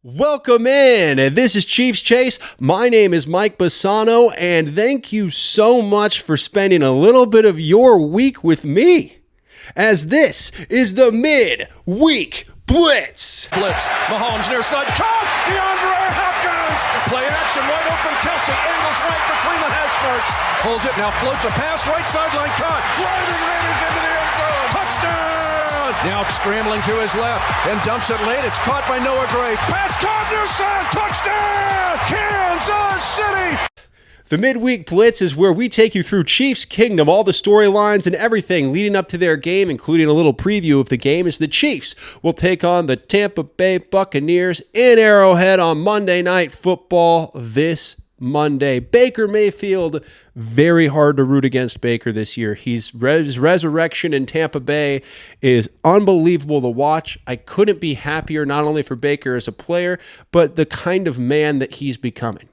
Welcome in. This is Chiefs Chase. My name is Mike Bassano, and thank you so much for spending a little bit of your week with me, as this is the MidWeek Blitz. Mahomes near side, caught! DeAndre Hopkins! Play action, wide open, Kelce angles right between the hash marks. Holds it, now floats a pass, right sideline, caught! Driving Raiders into the end zone! Touchdown! Now scrambling to his left and dumps it late. It's caught by Noah Gray. Pass caught, intercept! Touchdown! Kansas City! The MidWeek Blitz is where we take you through Chiefs Kingdom, all the storylines and everything leading up to their game, including a little preview of the game as the Chiefs will take on the Tampa Bay Buccaneers in Arrowhead on Monday Night Football this Monday. Baker Mayfield, very hard to root against Baker this year. His resurrection in Tampa Bay is unbelievable to watch. I couldn't be happier, not only for Baker as a player, but the kind of man that he's becoming.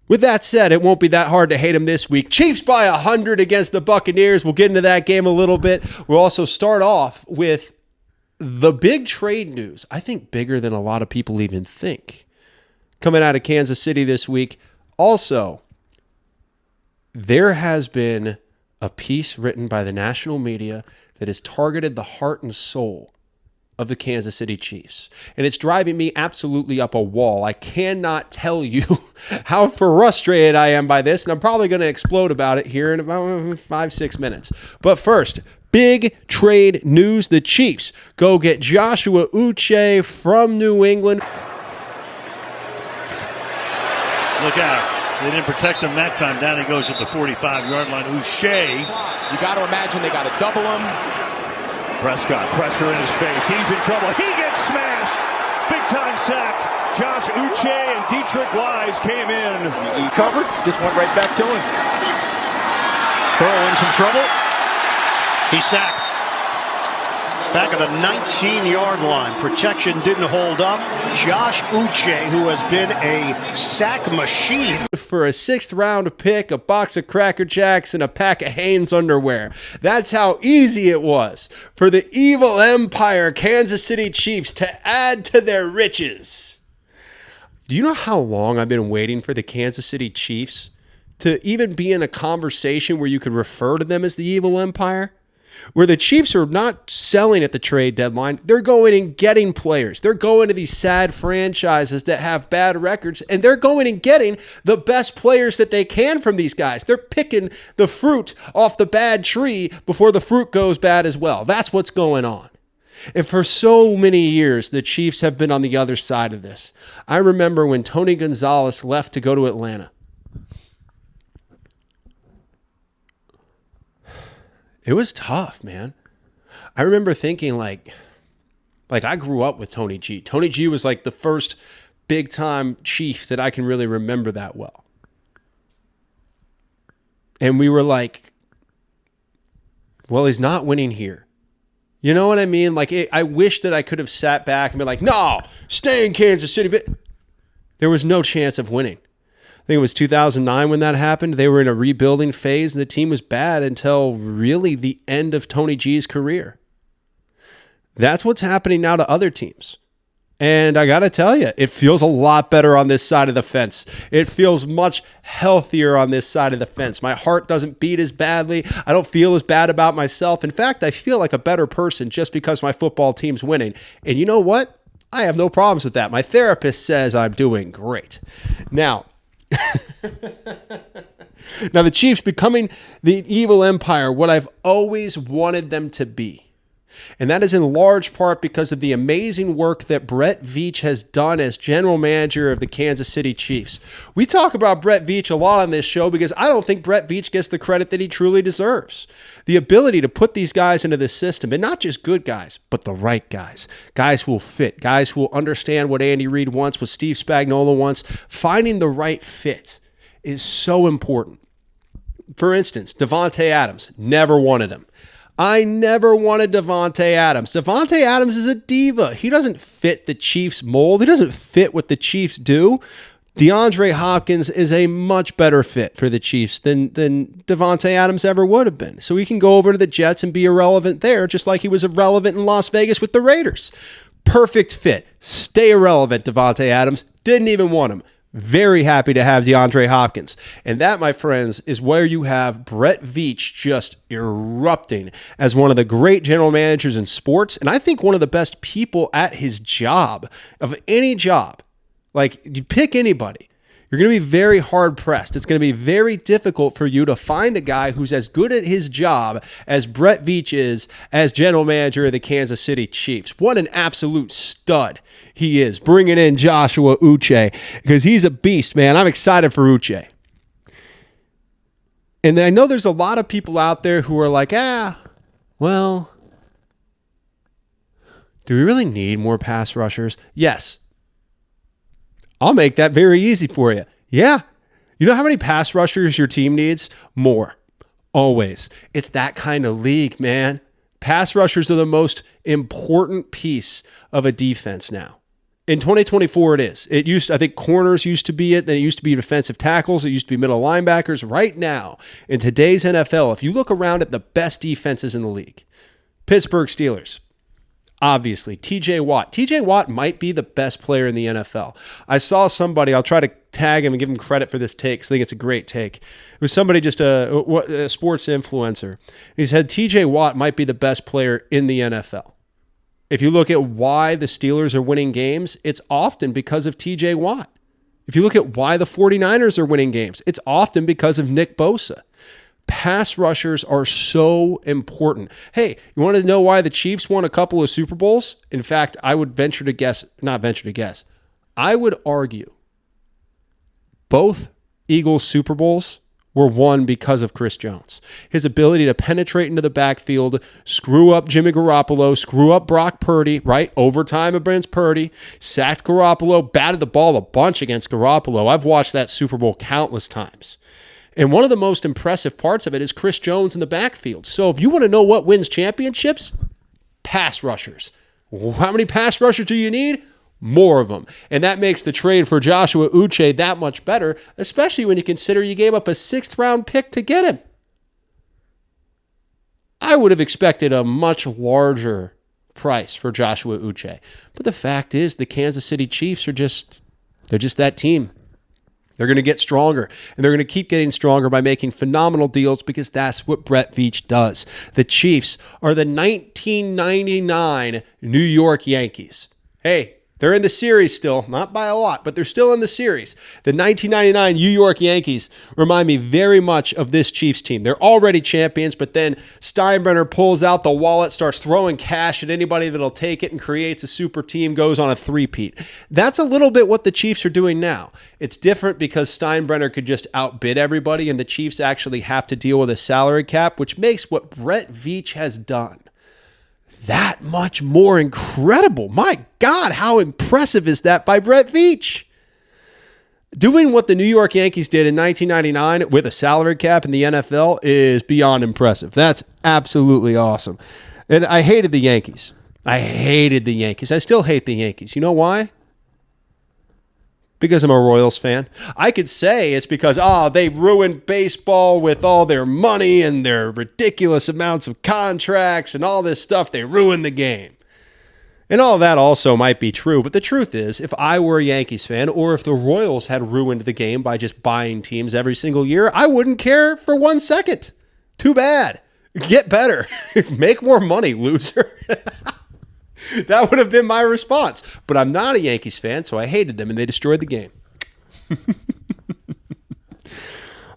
With that said, it won't be that hard to hate him this week. Chiefs by 100 against the Buccaneers. We'll get into that game a little bit. We'll also start off with the big trade news. I think bigger than a lot of people even think, coming out of Kansas City this week. Also, there has been a piece written by the national media that has targeted the heart and soul of the Kansas City Chiefs. And it's driving me absolutely up a wall. I cannot tell you how frustrated I am by this, and I'm probably going to explode about it here in about 5-6 minutes. But first, big trade news. The Chiefs go get Joshua Uche from New England. Look out. They didn't protect him that time. Down he goes at the 45-yard line. Uche. You got to imagine they got to double him. Prescott, pressure in his face. He's in trouble. He gets smashed. Big-time sack. Josh Uche and Dietrich Wise came in. He covered, just went right back to him. Burrow in some trouble. He sacked. Back at the 19-yard line. Protection didn't hold up. Josh Uche, who has been a sack machine. For a 6th-round pick, a box of Cracker Jacks, and a pack of Hanes underwear. That's how easy it was for the evil empire Kansas City Chiefs to add to their riches. Do you know how long I've been waiting for the Kansas City Chiefs to even be in a conversation where you could refer to them as the evil empire? Where the Chiefs are not selling at the trade deadline. They're going and getting players. They're going to these sad franchises that have bad records, and they're going and getting the best players that they can from these guys. They're picking the fruit off the bad tree before the fruit goes bad as well. That's what's going on. And for so many years, the Chiefs have been on the other side of this. I remember when Tony Gonzalez left to go to Atlanta. It was tough, man. I remember thinking like I grew up with Tony G. Tony G was like the first big-time Chief that I can really remember that well. And we were like, well, he's not winning here. You know what I mean? Like, I wish that I could have sat back and been like, no, stay in Kansas City. But there was no chance of winning. I think it was 2009 when that happened. They were in a rebuilding phase, and the team was bad until really the end of Tony G's career. That's what's happening now to other teams. And I got to tell you, it feels a lot better on this side of the fence. It feels much healthier on this side of the fence. My heart doesn't beat as badly. I don't feel as bad about myself. In fact, I feel like a better person just because my football team's winning. And you know what? I have no problems with that. My therapist says I'm doing great. Now, the Chiefs becoming the evil empire, what I've always wanted them to be. And that is in large part because of the amazing work that Brett Veach has done as general manager of the Kansas City Chiefs. We talk about Brett Veach a lot on this show because I don't think Brett Veach gets the credit that he truly deserves. The ability to put these guys into this system, and not just good guys, but the right guys. Guys who will fit, guys who will understand what Andy Reid wants, what Steve Spagnuolo wants. Finding the right fit is so important. For instance, Davante Adams, never wanted him. I never wanted Davante Adams. Davante Adams is a diva. He doesn't fit the Chiefs mold. He doesn't fit what the Chiefs do. DeAndre Hopkins is a much better fit for the Chiefs than Davante Adams ever would have been. So he can go over to the Jets and be irrelevant there, just like he was irrelevant in Las Vegas with the Raiders. Perfect fit. Stay irrelevant, Devontae Adams. Didn't even want him. Very happy to have DeAndre Hopkins. And that, my friends, is where you have Brett Veach just erupting as one of the great general managers in sports, and I think one of the best people at his job, of any job. Like, you pick anybody, you're going to be very hard-pressed. It's going to be very difficult for you to find a guy who's as good at his job as Brett Veach is as general manager of the Kansas City Chiefs. What an absolute stud he is, bringing in Joshua Uche, because he's a beast, man. I'm excited for Uche. And I know there's a lot of people out there who are like, well, do we really need more pass rushers? Yes. I'll make that very easy for you. Yeah. You know how many pass rushers your team needs? More. Always. It's that kind of league, man. Pass rushers are the most important piece of a defense now. In 2024, it is. I think corners used to be it. Then it used to be defensive tackles. It used to be middle linebackers. Right now, in today's NFL, if you look around at the best defenses in the league, Pittsburgh Steelers, obviously, TJ Watt. TJ Watt might be the best player in the NFL. I saw somebody, I'll try to tag him and give him credit for this take, because I think it's a great take. It was somebody, just a sports influencer. He said TJ Watt might be the best player in the NFL. If you look at why the Steelers are winning games, it's often because of TJ Watt. If you look at why the 49ers are winning games, it's often because of Nick Bosa. Pass rushers are so important. Hey, you want to know why the Chiefs won a couple of Super Bowls? In fact, I would I would argue both Eagles Super Bowls were won because of Chris Jones. His ability to penetrate into the backfield, screw up Jimmy Garoppolo, screw up Brock Purdy, right? Overtime against Purdy, sacked Garoppolo, batted the ball a bunch against Garoppolo. I've watched that Super Bowl countless times. And one of the most impressive parts of it is Chris Jones in the backfield. So if you want to know what wins championships, pass rushers. How many pass rushers do you need? More of them. And that makes the trade for Joshua Uche that much better, especially when you consider you gave up a 6th-round pick to get him. I would have expected a much larger price for Joshua Uche. But the fact is, the Kansas City Chiefs they're just that team. They're going to get stronger, and they're going to keep getting stronger by making phenomenal deals, because that's what Brett Veach does. The Chiefs are the 1999 New York Yankees. Hey, they're in the series still, not by a lot, but they're still in the series. The 1999 New York Yankees remind me very much of this Chiefs team. They're already champions, but then Steinbrenner pulls out the wallet, starts throwing cash at anybody that'll take it, and creates a super team, goes on a three-peat. That's a little bit what the Chiefs are doing now. It's different because Steinbrenner could just outbid everybody, and the Chiefs actually have to deal with a salary cap, which makes what Brett Veach has done that much more incredible. My God, how impressive is that by Brett Veach? Doing what the New York Yankees did in 1999 with a salary cap in the NFL is beyond impressive. That's absolutely awesome. And I hated the Yankees. I still hate the Yankees. You know why? Because I'm a Royals fan. I could say it's because, they ruined baseball with all their money and their ridiculous amounts of contracts and all this stuff. They ruined the game. And all that also might be true. But the truth is, if I were a Yankees fan, or if the Royals had ruined the game by just buying teams every single year, I wouldn't care for 1 second. Too bad. Get better. Make more money, loser. That would have been my response. But I'm not a Yankees fan, so I hated them, and they destroyed the game.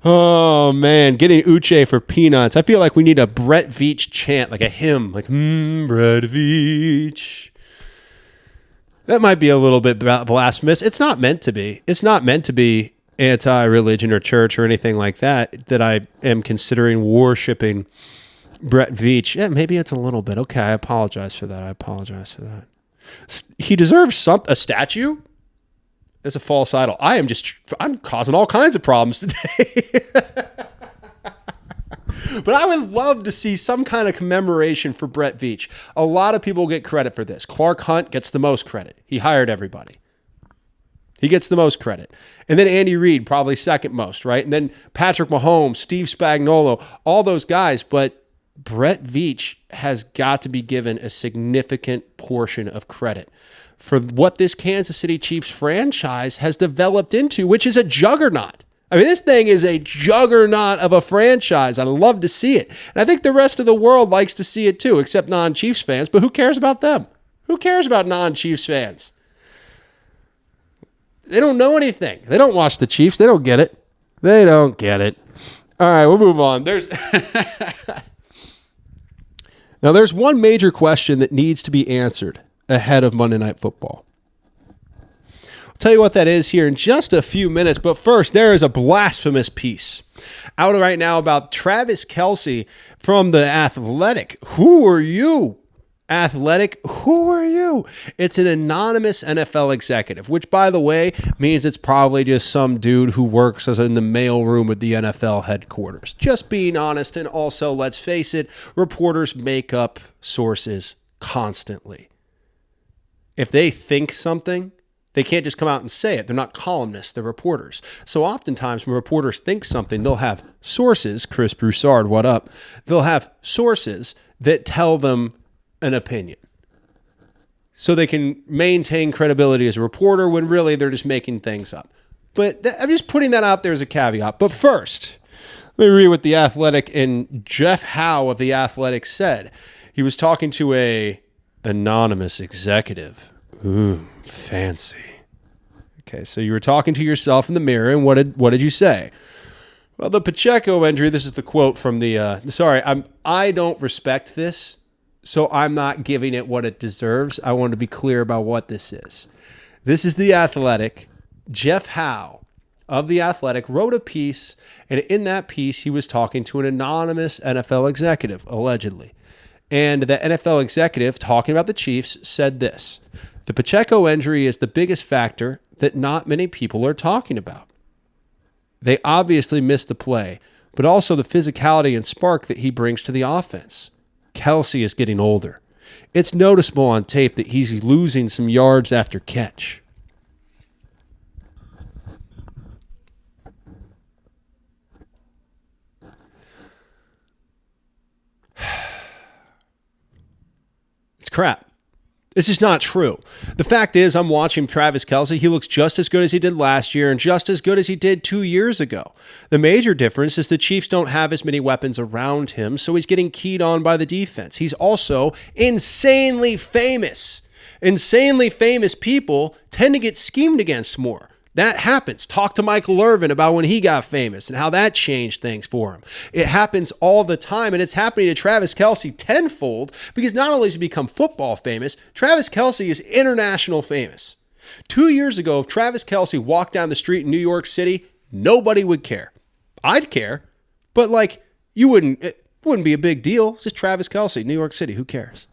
Oh, man. Getting Uche for peanuts. I feel like we need a Brett Veach chant, like a hymn. Like, Brett Veach. That might be a little bit blasphemous. It's not meant to be. It's not meant to be anti-religion or church or anything like that I am considering worshiping Brett Veach. Yeah, maybe it's a little bit. Okay, I apologize for that. He deserves a statue. It's a false idol. I'm causing all kinds of problems today. But I would love to see some kind of commemoration for Brett Veach. A lot of people get credit for this. Clark Hunt gets the most credit. He hired everybody. He gets the most credit. And then Andy Reid, probably second most, right? And then Patrick Mahomes, Steve Spagnuolo, all those guys. But Brett Veach has got to be given a significant portion of credit for what this Kansas City Chiefs franchise has developed into, which is a juggernaut. I mean, this thing is a juggernaut of a franchise. I love to see it. And I think the rest of the world likes to see it too, except non-Chiefs fans. But who cares about them? Who cares about non-Chiefs fans? They don't know anything. They don't watch the Chiefs. They don't get it. They don't get it. All right, we'll move on. Now, there's one major question that needs to be answered ahead of Monday Night Football. I'll tell you what that is here in just a few minutes, but first, there is a blasphemous piece out right now about Travis Kelce from The Athletic. Who are you? Athletic, who are you? It's an anonymous NFL executive, which, by the way, means it's probably just some dude who works as in the mailroom at the NFL headquarters. Just being honest, and also, let's face it, reporters make up sources constantly. If they think something, they can't just come out and say it. They're not columnists, they're reporters. So oftentimes when reporters think something, they'll have sources, Chris Broussard, what up? They'll have sources that tell them an opinion, so they can maintain credibility as a reporter when really they're just making things up. But I'm just putting that out there as a caveat. But first, let me read what The Athletic and Jeff Howe of The Athletic said. He was talking to a anonymous executive. Ooh, fancy. Okay, so you were talking to yourself in the mirror, and what did you say? Well, the Pacheco injury, this is the quote from the, I don't respect this, so I'm not giving it what it deserves. I want to be clear about what this is. This is The Athletic. Jeff Howe of The Athletic wrote a piece, and in that piece, he was talking to an anonymous NFL executive, allegedly. And the NFL executive, talking about the Chiefs, said this: the Pacheco injury is the biggest factor that not many people are talking about. They obviously missed the play, but also the physicality and spark that he brings to the offense. Kelce is getting older. It's noticeable on tape that he's losing some yards after catch. It's crap. This is not true. The fact is, I'm watching Travis Kelce. He looks just as good as he did last year and just as good as he did 2 years ago. The major difference is the Chiefs don't have as many weapons around him, so he's getting keyed on by the defense. He's also insanely famous. Insanely famous people tend to get schemed against more. That happens. Talk to Michael Irvin about when he got famous and how that changed things for him. It happens all the time, and it's happening to Travis Kelce tenfold because not only has he become football famous, Travis Kelce is international famous. 2 years ago, if Travis Kelce walked down the street in New York City, nobody would care. I'd care, but it wouldn't be a big deal. It's just Travis Kelce, New York City. Who cares?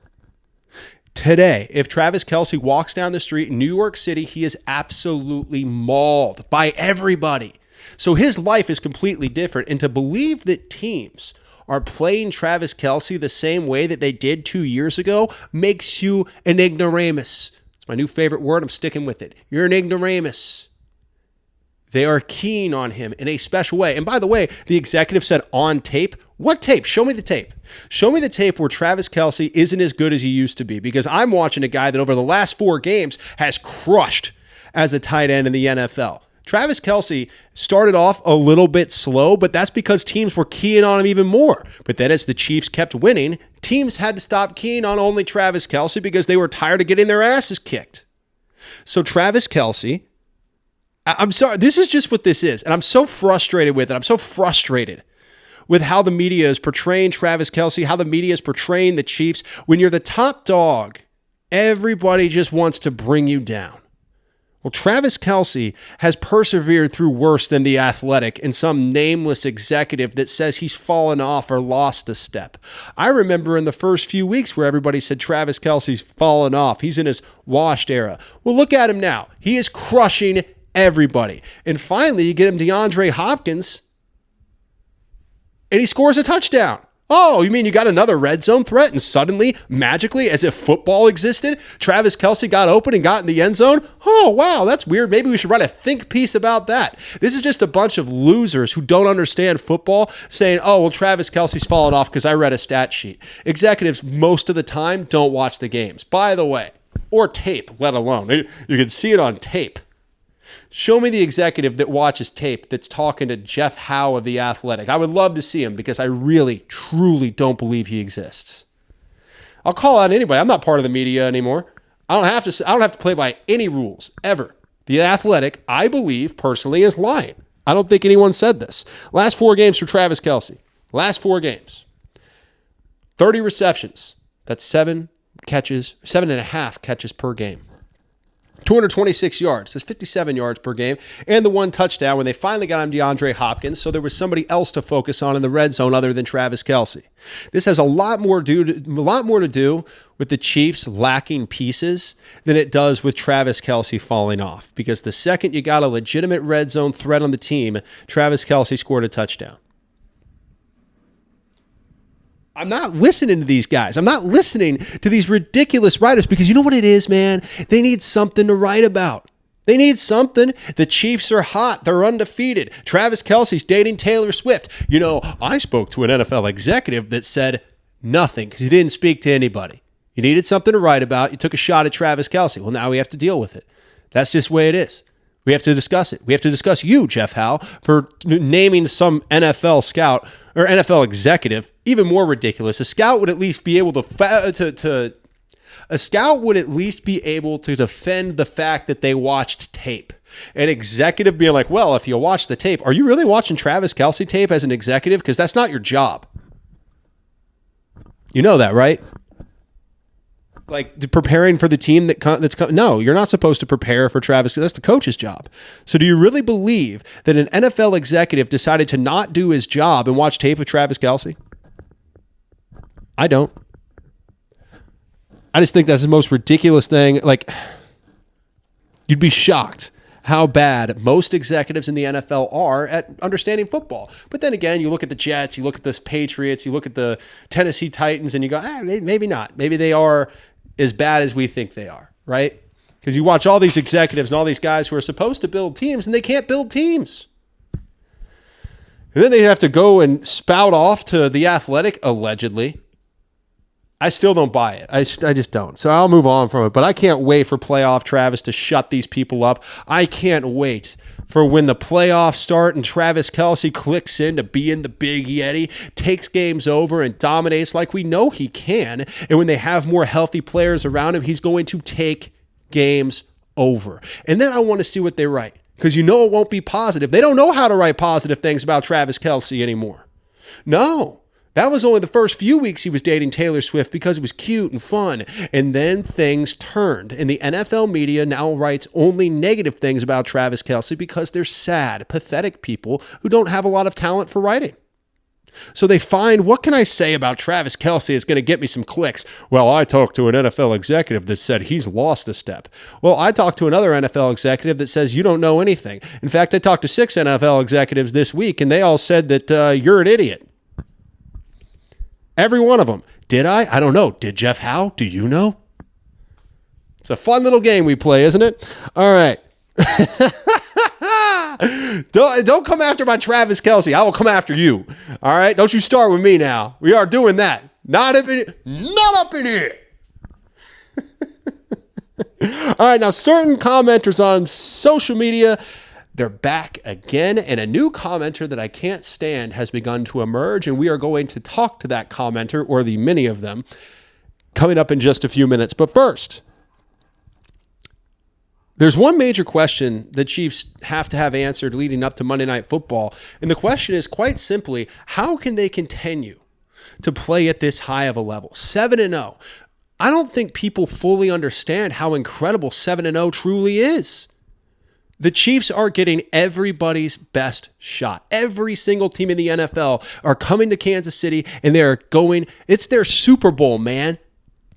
Today, if Travis Kelce walks down the street in New York City, he is absolutely mauled by everybody. So his life is completely different. And to believe that teams are playing Travis Kelce the same way that they did 2 years ago makes you an ignoramus. It's my new favorite word. I'm sticking with it. You're an ignoramus. They are keen on him in a special way. And by the way, the executive said on tape. What tape? Show me the tape. Show me the tape where Travis Kelce isn't as good as he used to be, because I'm watching a guy that over the last 4 games has crushed as a tight end in the NFL. Travis Kelce started off a little bit slow, but that's because teams were keying on him even more. But then as the Chiefs kept winning, teams had to stop keying on only Travis Kelce because they were tired of getting their asses kicked. So Travis Kelce, I'm sorry, this is just what this is. And I'm so frustrated with it. I'm so frustrated with how the media is portraying Travis Kelce, how the media is portraying the Chiefs. When you're the top dog, everybody just wants to bring you down. Well, Travis Kelce has persevered through worse than The Athletic and some nameless executive that says he's fallen off or lost a step. I remember in the first few weeks where everybody said Travis Kelce's fallen off. He's in his washed era. Well, look at him now. He is crushing everybody. And finally, you get him DeAndre Hopkins, and he scores a touchdown. Oh, you mean you got another red zone threat and suddenly, magically, as if football existed, Travis Kelce got open and got in the end zone? Oh, wow, that's weird. Maybe we should write a think piece about that. This is just a bunch of losers who don't understand football saying, oh, well, Travis Kelce's fallen off because I read a stat sheet. Executives, most of the time, don't watch the games. By the way, or tape, let alone. You can see it on tape. Show me the executive that watches tape that's talking to Jeff Howe of The Athletic. I would love to see him because I really, truly don't believe he exists. I'll call out anybody. I'm not part of the media anymore. I don't have to play by any rules, ever. The Athletic, I believe, personally, is lying. I don't think anyone said this. Last 4 games for Travis Kelce. Last 4 games. 30 receptions. That's 7.5 catches per game. 226 yards. That's 57 yards per game. And the 1 touchdown when they finally got him DeAndre Hopkins, so there was somebody else to focus on in the red zone other than Travis Kelce. This has a lot more to do with the Chiefs lacking pieces than it does with Travis Kelce falling off. Because the second you got a legitimate red zone threat on the team, Travis Kelce scored a touchdown. I'm not listening to these guys. I'm not listening to these ridiculous writers because you know what it is, man? They need something to write about. They need something. The Chiefs are hot. They're undefeated. Travis Kelce's dating Taylor Swift. You know, I spoke to an NFL executive that said nothing because he didn't speak to anybody. You needed something to write about. You took a shot at Travis Kelce. Well, now we have to deal with it. That's just the way it is. We have to discuss it. We have to discuss you, Jeff Howe, for naming some NFL scout or NFL executive. Even more ridiculous. A scout would at least be able to defend the fact that they watched tape. An executive being like, well, if you watch the tape, are you really watching Travis Kelce tape as an executive? Because that's not your job. You know that, right? Like preparing for the team that's coming. No, you're not supposed to prepare for Travis. That's the coach's job. So do you really believe that an NFL executive decided to not do his job and watch tape of Travis Kelce? I don't. I just think that's the most ridiculous thing. Like, you'd be shocked how bad most executives in the NFL are at understanding football. But then again, you look at the Jets, you look at the Patriots, you look at the Tennessee Titans, and you go, maybe not. Maybe they are as bad as we think they are, right? Because you watch all these executives and all these guys who are supposed to build teams, and they can't build teams. And then they have to go and spout off to The Athletic, allegedly. I still don't buy it. I just don't. So I'll move on from it. But I can't wait for playoff Travis to shut these people up. I can't wait for when the playoffs start and Travis Kelce clicks in to be in the Big Yeti, takes games over and dominates like we know he can. And when they have more healthy players around him, he's going to take games over. And then I want to see what they write. Because you know it won't be positive. They don't know how to write positive things about Travis Kelce anymore. No. That was only the first few weeks he was dating Taylor Swift because it was cute and fun. And then things turned. And the NFL media now writes only negative things about Travis Kelce because they're sad, pathetic people who don't have a lot of talent for writing. So they find, what can I say about Travis Kelce is going to get me some clicks? Well, I talked to an NFL executive that said he's lost a step. Well, I talked to another NFL executive that says you don't know anything. In fact, I talked to 6 NFL executives this week, and they all said that you're an idiot. Every one of them. Did I? I don't know. Did Jeff Howe? Do you know? It's a fun little game we play, isn't it? All right. Don't come after my Travis Kelce. I will come after you. All right? Don't you start with me now. We are doing that. Not up in here. All right. Now, certain commenters on social media, they're back again, and a new commenter that I can't stand has begun to emerge, and we are going to talk to that commenter, or the many of them, coming up in just a few minutes. But first, there's one major question the Chiefs have to have answered leading up to Monday Night Football, and the question is quite simply, how can they continue to play at this high of a level? 7-0. I don't think people fully understand how incredible 7-0 truly is. The Chiefs are getting everybody's best shot. Every single team in the NFL are coming to Kansas City, and they're going, it's their Super Bowl, man.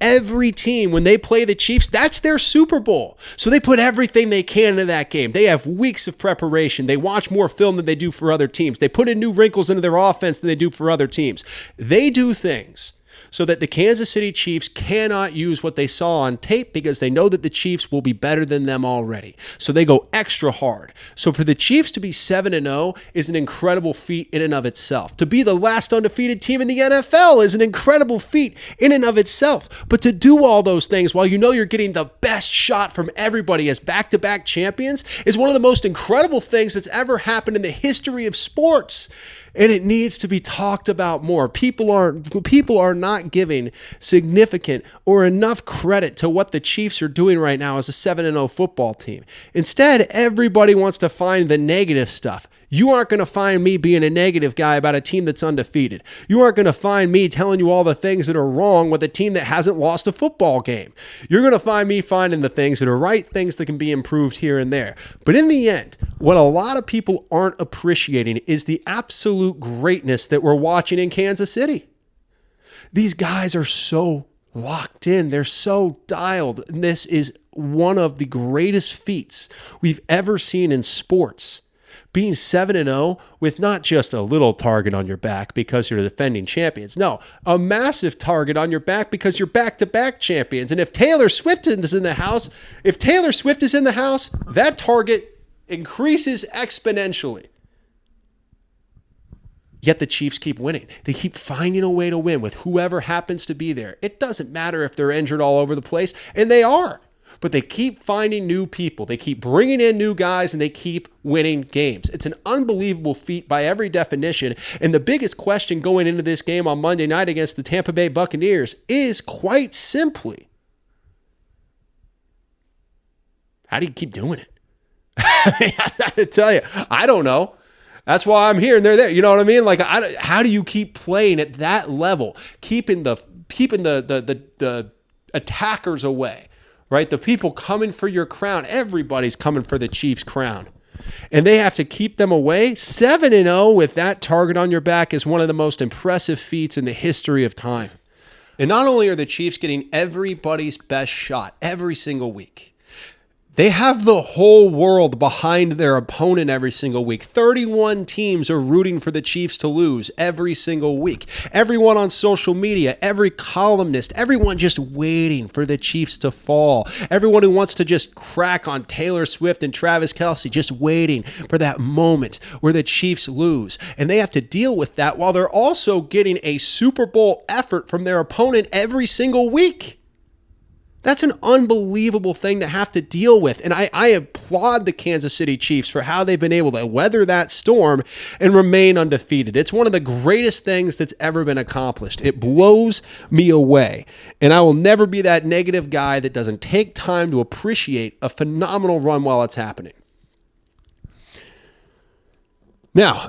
every team, when they play the Chiefs, that's their Super Bowl. So they put everything they can into that game. They have weeks of preparation. They watch more film than they do for other teams. They put in new wrinkles into their offense than they do for other teams. They do things so that the Kansas City Chiefs cannot use what they saw on tape because they know that the Chiefs will be better than them already. So they go extra hard. So for the Chiefs to be 7-0 is an incredible feat in and of itself. To be the last undefeated team in the NFL is an incredible feat in and of itself. But to do all those things while you know you're getting the best shot from everybody as back-to-back champions is one of the most incredible things that's ever happened in the history of sports. And it needs to be talked about more. People are not giving significant or enough credit to what the Chiefs are doing right now as a 7-0 football team. Instead, everybody wants to find the negative stuff. You aren't going to find me being a negative guy about a team that's undefeated. You aren't going to find me telling you all the things that are wrong with a team that hasn't lost a football game. You're going to find me finding the things that are right, things that can be improved here and there. But in the end, what a lot of people aren't appreciating is the absolute greatness that we're watching in Kansas City. These guys are so locked in. They're so dialed. And this is one of the greatest feats we've ever seen in sports. Being 7-0 with not just a little target on your back because you're the defending champions. No, a massive target on your back because you're back-to-back champions. And if Taylor Swift is in the house, that target increases exponentially. Yet the Chiefs keep winning. They keep finding a way to win with whoever happens to be there. It doesn't matter if they're injured all over the place, and they are. But they keep finding new people. They keep bringing in new guys, and they keep winning games. It's an unbelievable feat by every definition. And the biggest question going into this game on Monday night against the Tampa Bay Buccaneers is quite simply, how do you keep doing it? I gotta tell you, I don't know. That's why I'm here and they're there. You know what I mean? Like, how do you keep playing at that level, keeping the attackers away? Right? The people coming for your crown. Everybody's coming for the Chiefs' crown. And they have to keep them away. 7-0 with that target on your back is one of the most impressive feats in the history of time. And not only are the Chiefs getting everybody's best shot every single week, they have the whole world behind their opponent every single week. 31 teams are rooting for the Chiefs to lose every single week. Everyone on social media, every columnist, everyone just waiting for the Chiefs to fall. Everyone who wants to just crack on Taylor Swift and Travis Kelce, just waiting for that moment where the Chiefs lose. And they have to deal with that while they're also getting a Super Bowl effort from their opponent every single week. That's an unbelievable thing to have to deal with. And I applaud the Kansas City Chiefs for how they've been able to weather that storm and remain undefeated. It's one of the greatest things that's ever been accomplished. It blows me away. And I will never be that negative guy that doesn't take time to appreciate a phenomenal run while it's happening. Now,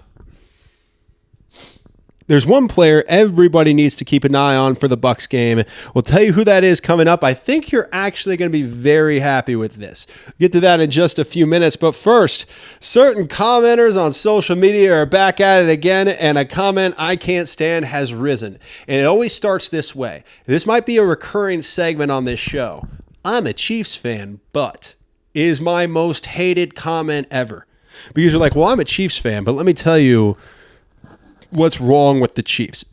there's one player everybody needs to keep an eye on for the Bucs game. We'll tell you who that is coming up. I think you're actually going to be very happy with this. We'll get to that in just a few minutes. But first, certain commenters on social media are back at it again, and a comment I can't stand has risen. And it always starts this way. This might be a recurring segment on this show. I'm a Chiefs fan, but is my most hated comment ever. Because you're like, well, I'm a Chiefs fan, but let me tell you what's wrong with the Chiefs.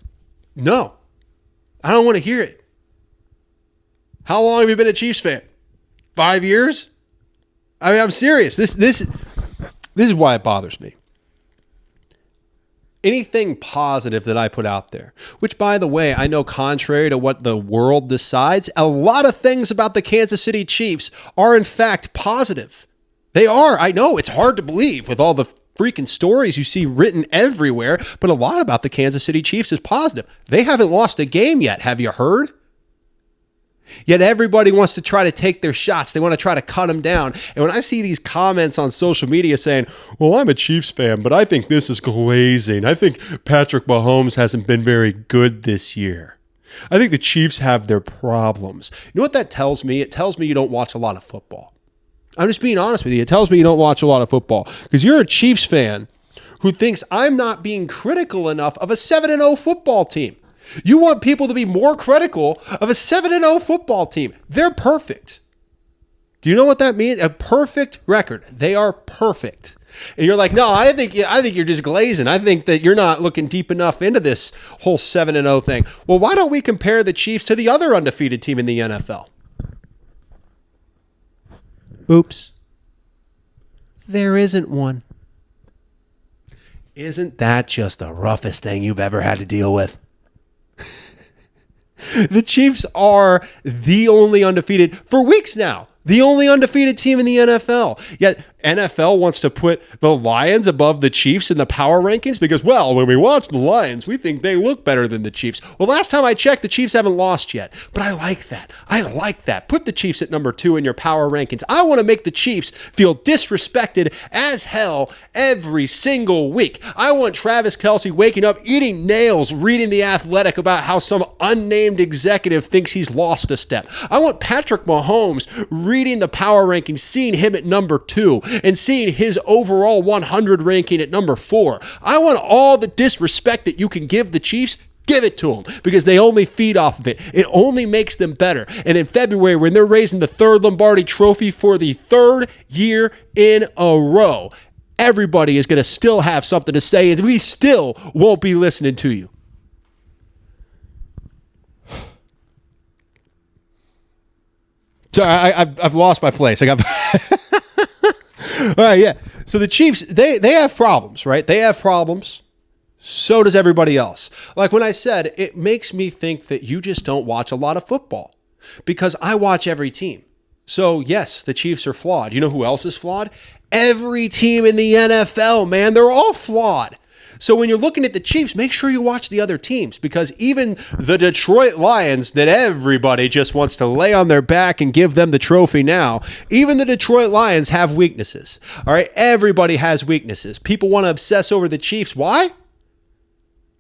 No, I don't want to hear it. How long have you been a Chiefs fan? 5 years? I mean, I'm serious. This is why it bothers me. Anything positive that I put out there, which, by the way, I know contrary to what the world decides, a lot of things about the Kansas City Chiefs are, in fact, positive. They are. I know it's hard to believe with all the freaking stories you see written everywhere, but a lot about the Kansas City Chiefs is positive. They haven't lost a game yet. Have you heard? Yet everybody wants to try to take their shots. They want to try to cut them down. And when I see these comments on social media saying, well, I'm a Chiefs fan, but I think this is glazing. I think Patrick Mahomes hasn't been very good this year. I think the Chiefs have their problems. You know what that tells me? It tells me you don't watch a lot of football. I'm just being honest with you. It tells me you don't watch a lot of football because you're a Chiefs fan who thinks I'm not being critical enough of a 7-0 football team. You want people to be more critical of a 7-0 football team. They're perfect. Do you know what that means? A perfect record. They are perfect. And you're like, no, I think you're just glazing. I think that you're not looking deep enough into this whole 7-0 thing. Well, why don't we compare the Chiefs to the other undefeated team in the NFL? Oops. There isn't one. Isn't that just the roughest thing you've ever had to deal with? The Chiefs are the only undefeated, for weeks now, the only undefeated team in the NFL. Yet NFL wants to put the Lions above the Chiefs in the power rankings because, well, when we watch the Lions, we think they look better than the Chiefs. Well, last time I checked, the Chiefs haven't lost yet. But I like that. I like that. Put the Chiefs at number 2 in your power rankings. I want to make the Chiefs feel disrespected as hell every single week. I want Travis Kelce waking up, eating nails, reading The Athletic about how some unnamed executive thinks he's lost a step. I want Patrick Mahomes reading the power rankings, seeing him at number 2, and seeing his overall 100 ranking at number 4. I want all the disrespect that you can give the Chiefs. Give it to them because they only feed off of it. It only makes them better. And in February, when they're raising the 3rd Lombardi trophy for the 3rd year in a row, everybody is going to still have something to say, and we still won't be listening to you. Sorry, I've lost my place. I got. All right, yeah. So the Chiefs, they have problems, right? They have problems. So does everybody else. Like when I said, it makes me think that you just don't watch a lot of football because I watch every team. So yes, the Chiefs are flawed. You know who else is flawed? Every team in the NFL, man. They're all flawed. So when you're looking at the Chiefs, make sure you watch the other teams because even the Detroit Lions that everybody just wants to lay on their back and give them the trophy now, even the Detroit Lions have weaknesses. All right, everybody has weaknesses. People want to obsess over the Chiefs. Why?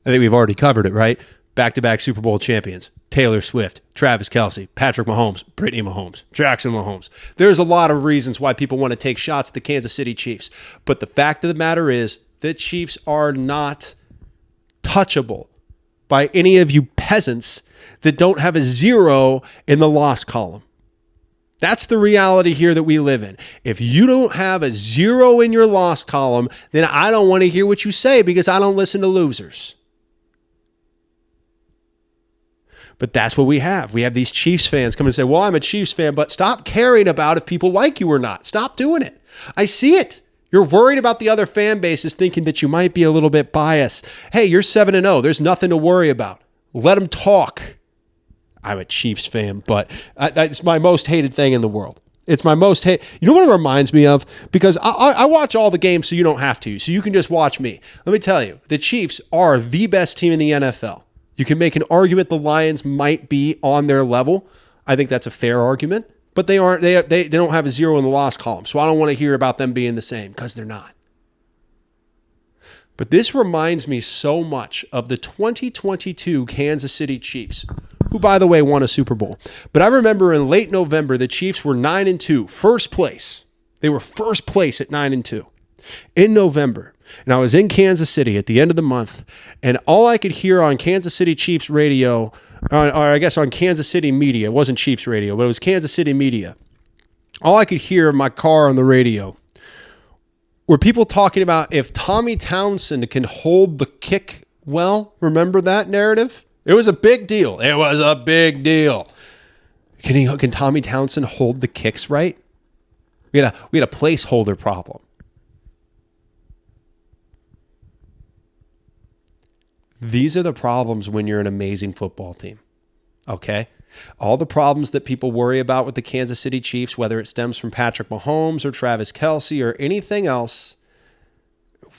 I think we've already covered it, right? Back-to-back Super Bowl champions. Taylor Swift, Travis Kelce, Patrick Mahomes, Brittany Mahomes, Jackson Mahomes. There's a lot of reasons why people want to take shots at the Kansas City Chiefs. But the fact of the matter is, the Chiefs are not touchable by any of you peasants that don't have a 0 in the loss column. That's the reality here that we live in. If you don't have a 0 in your loss column, then I don't want to hear what you say because I don't listen to losers. But that's what we have. We have these Chiefs fans come and say, well, I'm a Chiefs fan, but stop caring about if people like you or not. Stop doing it. I see it. You're worried about the other fan bases thinking that you might be a little bit biased. Hey, you're 7-0. There's nothing to worry about. Let them talk. I'm a Chiefs fan, but that's my most hated thing in the world. It's my most hate. You know what it reminds me of? Because I watch all the games so you don't have to. So you can just watch me. Let me tell you, the Chiefs are the best team in the NFL. You can make an argument the Lions might be on their level. I think that's a fair argument. But they aren't. They don't have a 0 in the loss column. So I don't want to hear about them being the same because they're not. But this reminds me so much of the 2022 Kansas City Chiefs, who, by the way, won a Super Bowl. But I remember in late November, the Chiefs were 9-2, first place. They were first place at 9-2 in November. And I was in Kansas City at the end of the month, and all I could hear on Kansas City Chiefs radio, or I guess on Kansas City media, it wasn't Chiefs radio, but it was Kansas City media. All I could hear in my car on the radio were people talking about if Tommy Townsend can hold the kick well. Remember that narrative? It was a big deal. It was a big deal. Can Tommy Townsend hold the kicks right? We had a placeholder problem. These are the problems when you're an amazing football team, okay? All the problems that people worry about with the Kansas City Chiefs, whether it stems from Patrick Mahomes or Travis Kelce or anything else,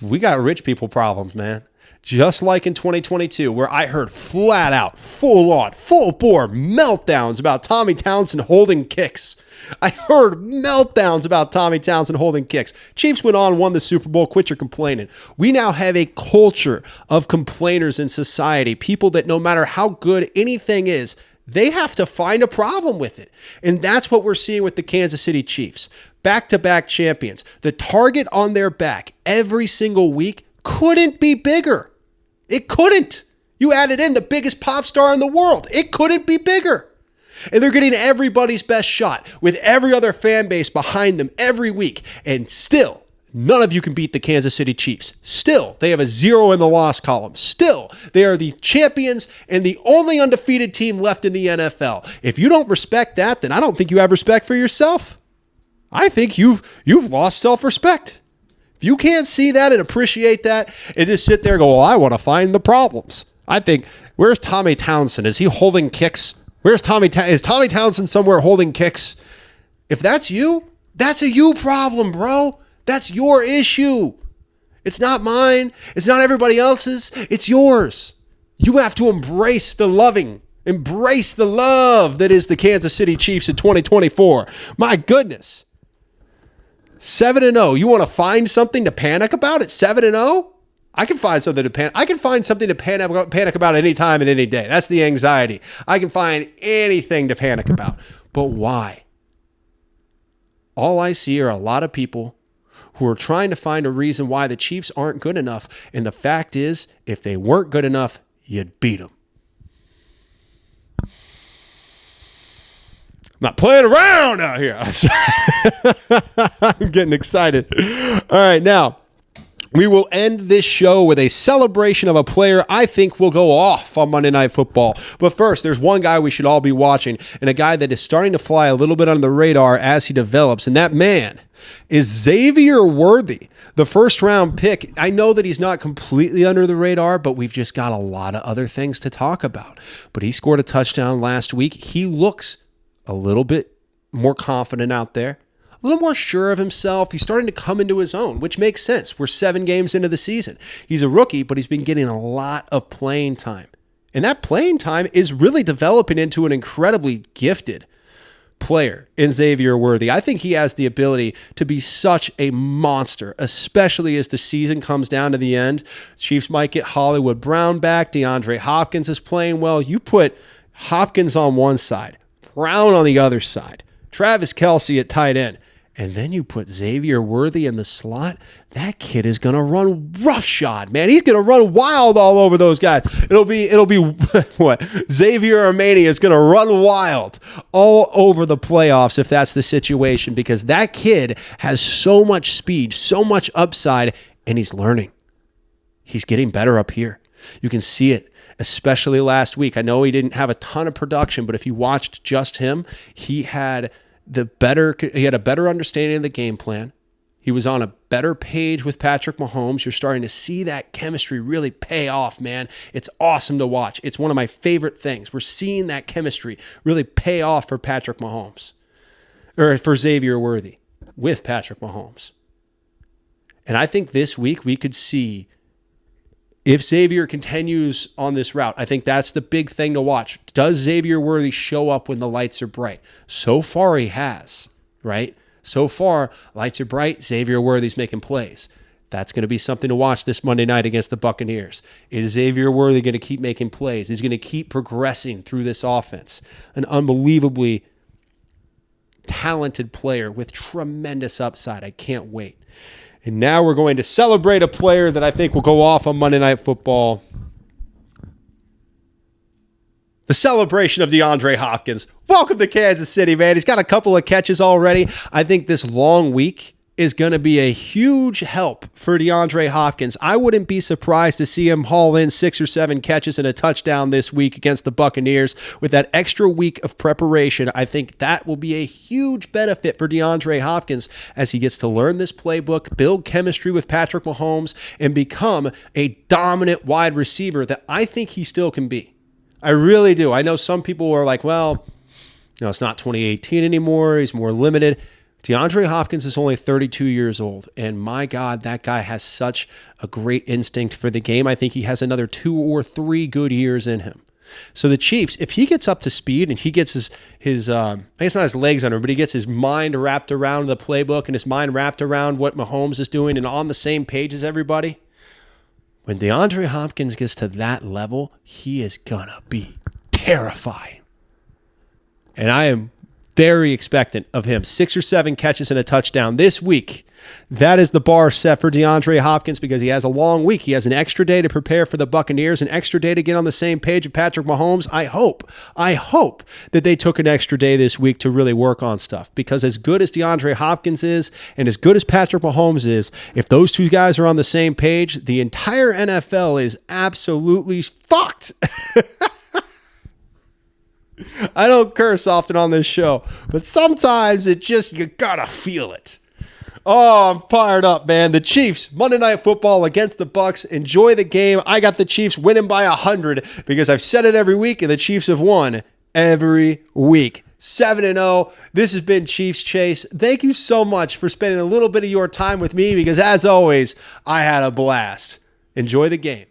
we got rich people problems, man. Just like in 2022, where I heard flat out, full on, full bore meltdowns about Tommy Townsend holding kicks. I heard meltdowns about Tommy Townsend holding kicks. Chiefs went on, won the Super Bowl, quit your complaining. We now have a culture of complainers in society, people that no matter how good anything is, they have to find a problem with it. And that's what we're seeing with the Kansas City Chiefs. Back-to-back champions. The target on their back every single week couldn't be bigger. It couldn't. You added in the biggest pop star in the world. It couldn't be bigger. And they're getting everybody's best shot with every other fan base behind them every week. And still, none of you can beat the Kansas City Chiefs. Still, they have a 0 in the loss column. Still, they are the champions and the only undefeated team left in the NFL. If you don't respect that, then I don't think you have respect for yourself. I think you've lost self-respect. If you can't see that and appreciate that and just sit there and go, well, I want to find the problems. I think, where's Tommy Townsend? Is he holding kicks? Is Tommy Townsend somewhere holding kicks? If that's you, that's a you problem, bro. That's your issue. It's not mine. It's not everybody else's. It's yours. You have to embrace the love that is the Kansas City Chiefs in 2024. My goodness. 7-0. You want to find something to panic about at 7-0? I can find something to panic. I can find something to panic about any time and any day. That's the anxiety. I can find anything to panic about. But why? All I see are a lot of people who are trying to find a reason why the Chiefs aren't good enough. And the fact is, if they weren't good enough, you'd beat them. I'm not playing around out here. I'm getting excited. All right, now, we will end this show with a celebration of a player I think will go off on Monday Night Football. But first, there's one guy we should all be watching, and a guy that is starting to fly a little bit under the radar as he develops, and that man is Xavier Worthy, the first-round pick. I know that he's not completely under the radar, but we've just got a lot of other things to talk about. But he scored a touchdown last week. He looks a little bit more confident out there. A little more sure of himself. He's starting to come into his own, which makes sense. We're 7 games into the season. He's a rookie, but he's been getting a lot of playing time. And that playing time is really developing into an incredibly gifted player in Xavier Worthy. I think he has the ability to be such a monster, especially as the season comes down to the end. Chiefs might get Hollywood Brown back. DeAndre Hopkins is playing well. You put Hopkins on one side, Brown on the other side, Travis Kelce at tight end, and then you put Xavier Worthy in the slot. That kid is going to run roughshod, man. He's going to run wild all over those guys. It'll be what? Xavier Armani is going to run wild all over the playoffs if that's the situation, because that kid has so much speed, so much upside, and he's learning. He's getting better up here. You can see it, especially last week. I know he didn't have a ton of production, but if you watched just him, he had a better understanding of the game plan. He was on a better page with Patrick Mahomes. You're starting to see that chemistry really pay off, man. It's awesome to watch. It's one of my favorite things. We're seeing that chemistry really pay off for Patrick Mahomes, or for Xavier Worthy with Patrick Mahomes. And I think this week we could see, if Xavier continues on this route, I think that's the big thing to watch. Does Xavier Worthy show up when the lights are bright? So far, he has, right? So far, lights are bright. Xavier Worthy's making plays. That's going to be something to watch this Monday night against the Buccaneers. Is Xavier Worthy going to keep making plays? He's going to keep progressing through this offense. An unbelievably talented player with tremendous upside. I can't wait. And now we're going to celebrate a player that I think will go off on Monday Night Football. The celebration of DeAndre Hopkins. Welcome to Kansas City, man. He's got a couple of catches already. I think this long week is going to be a huge help for DeAndre Hopkins. I wouldn't be surprised to see him haul in 6 or 7 catches and a touchdown this week against the Buccaneers. With that extra week of preparation, I think that will be a huge benefit for DeAndre Hopkins as he gets to learn this playbook, build chemistry with Patrick Mahomes, and become a dominant wide receiver that I think he still can be. I really do. I know some people are like, well, it's not 2018 anymore. He's more limited. DeAndre Hopkins is only 32 years old, and my God, that guy has such a great instinct for the game. I think he has another 2 or 3 good years in him. So the Chiefs, if he gets up to speed and he gets his I guess not his legs under him, but he gets his mind wrapped around the playbook and his mind wrapped around what Mahomes is doing and on the same page as everybody, when DeAndre Hopkins gets to that level, he is going to be terrifying. And I am very expectant of him. 6 or 7 catches and a touchdown this week. That is the bar set for DeAndre Hopkins because he has a long week. He has an extra day to prepare for the Buccaneers, an extra day to get on the same page with Patrick Mahomes. I hope that they took an extra day this week to really work on stuff because as good as DeAndre Hopkins is and as good as Patrick Mahomes is, if those two guys are on the same page, the entire NFL is absolutely fucked. I don't curse often on this show, but sometimes you gotta feel it. Oh, I'm fired up, man. The Chiefs, Monday Night Football against the Bucs. Enjoy the game. I got the Chiefs winning by 100 because I've said it every week, and the Chiefs have won every week. 7-0. This has been Chiefs Chase. Thank you so much for spending a little bit of your time with me because, as always, I had a blast. Enjoy the game.